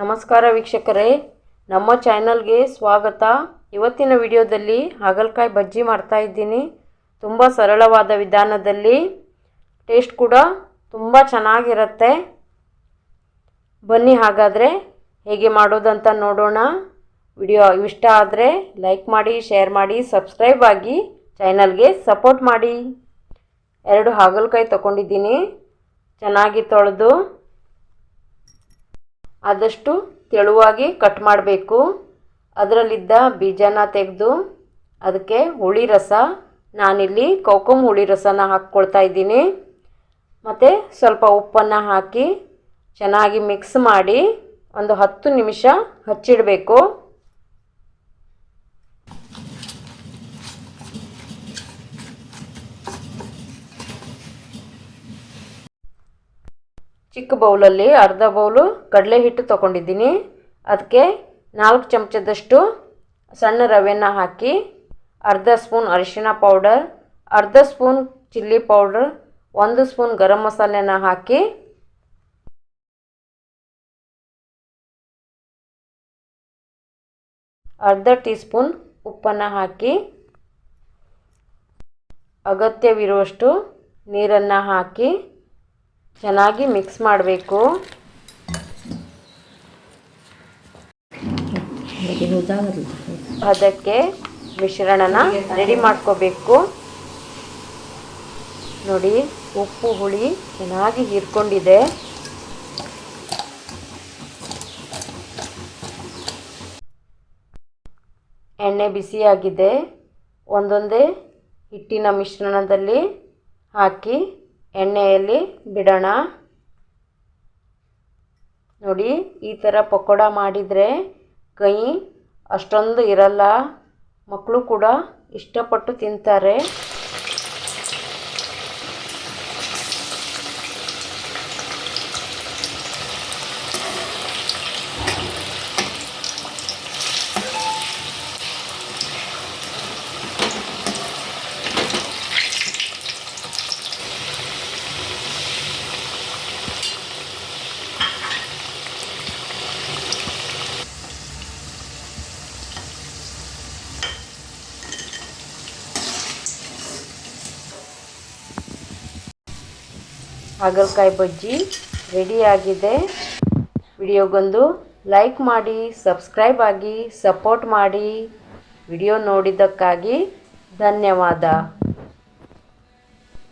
ನಮಸ್ಕಾರ ವೀಕ್ಷಕರೇ, ನಮ್ಮ ಚಾನಲ್ಗೆ ಸ್ವಾಗತ. ಇವತ್ತಿನ ವಿಡಿಯೋದಲ್ಲಿ ಹಾಗಲಕಾಯಿ ಬಜ್ಜಿ ಮಾಡ್ತಾ ಇದ್ದೀನಿ. ತುಂಬ ಸರಳವಾದ ವಿಧಾನದಲ್ಲಿ, ಟೇಸ್ಟ್ ಕೂಡ ತುಂಬ ಚೆನ್ನಾಗಿರುತ್ತೆ. ಬನ್ನಿ ಹಾಗಾದರೆ ಹೇಗೆ ಮಾಡೋದಂತ ನೋಡೋಣ. ವಿಡಿಯೋ ಇಷ್ಟ ಆದರೆ ಲೈಕ್ ಮಾಡಿ, ಶೇರ್ ಮಾಡಿ, ಸಬ್ಸ್ಕ್ರೈಬ್ ಆಗಿ ಚಾನಲ್ಗೆ ಸಪೋರ್ಟ್ ಮಾಡಿ. 2 ಹಾಗಲಕಾಯಿ ತಗೊಂಡಿದ್ದೀನಿ. ಚೆನ್ನಾಗಿ ತೊಳೆದು ಆದಷ್ಟು ತೆಳುವಾಗಿ ಕಟ್ ಮಾಡಬೇಕು. ಅದರಲ್ಲಿದ್ದ ಬೀಜನ ತೆಗೆದು ಅದಕ್ಕೆ ಹುಳಿ ರಸ, ನಾನಿಲ್ಲಿ ಕೌಕುಮ್ ಹುಳಿ ರಸನ ಹಾಕ್ಕೊಳ್ತಾ ಇದ್ದೀನಿ. ಮತ್ತು ಸ್ವಲ್ಪ ಉಪ್ಪನ್ನು ಹಾಕಿ ಚೆನ್ನಾಗಿ ಮಿಕ್ಸ್ ಮಾಡಿ ಒಂದು 10 ನಿಮಿಷ ಹಚ್ಚಿಡಬೇಕು. ಚಿಕ್ಕ ಬೌಲಲ್ಲಿ ಅರ್ಧ ಬೌಲು ಕಡಲೆ ಹಿಟ್ಟು ತೊಗೊಂಡಿದ್ದೀನಿ. ಅದಕ್ಕೆ 4 ಚಮಚದಷ್ಟು ಸಣ್ಣ ರವೆನ ಹಾಕಿ, ಅರ್ಧ ಸ್ಪೂನ್ ಅರಿಶಿಣ ಪೌಡರ್, ಅರ್ಧ ಸ್ಪೂನ್ ಚಿಲ್ಲಿ ಪೌಡರ್, 1 ಸ್ಪೂನ್ ಗರಂ ಮಸಾಲೆನ ಹಾಕಿ ಅರ್ಧ ಟೀ ಸ್ಪೂನ್ ಉಪ್ಪನ್ನು ಹಾಕಿ ಅಗತ್ಯವಿರುವಷ್ಟು ನೀರನ್ನು ಹಾಕಿ ಚೆನ್ನಾಗಿ ಮಿಕ್ಸ್ ಮಾಡಬೇಕು. ಅದಕ್ಕೆ ಮಿಶ್ರಣನ ರೆಡಿ ಮಾಡ್ಕೋಬೇಕು. ನೋಡಿ, ಉಪ್ಪು ಹುಳಿ ಚೆನ್ನಾಗಿ ಹೀರ್ಕೊಂಡಿದೆ. ಎಣ್ಣೆ ಬಿಸಿಯಾಗಿದೆ. ಒಂದೊಂದೇ ಹಿಟ್ಟಿನ ಮಿಶ್ರಣದಲ್ಲಿ ಹಾಕಿ ಎಣ್ಣೆಯಲ್ಲಿ ಬಿಡೋಣ. ನೋಡಿ, ಈ ಥರ ಪಕೋಡ ಮಾಡಿದರೆ ಕೈ ಅಷ್ಟೊಂದು ಇರಲ್ಲ, ಮಕ್ಕಳು ಕೂಡ ಇಷ್ಟಪಟ್ಟು ತಿಂತಾರೆ. ಹಾಗಲಕಾಯಿ ಬಜ್ಜಿ ರೆಡಿಯಾಗಿದೆ. ವಿಡಿಯೋಗೊಂದು ಲೈಕ್ ಮಾಡಿ, ಸಬ್ಸ್ಕ್ರೈಬ್ ಆಗಿ, ಸಪೋರ್ಟ್ ಮಾಡಿ. ವಿಡಿಯೋ ನೋಡಿದ್ದಕ್ಕಾಗಿ ಧನ್ಯವಾದ.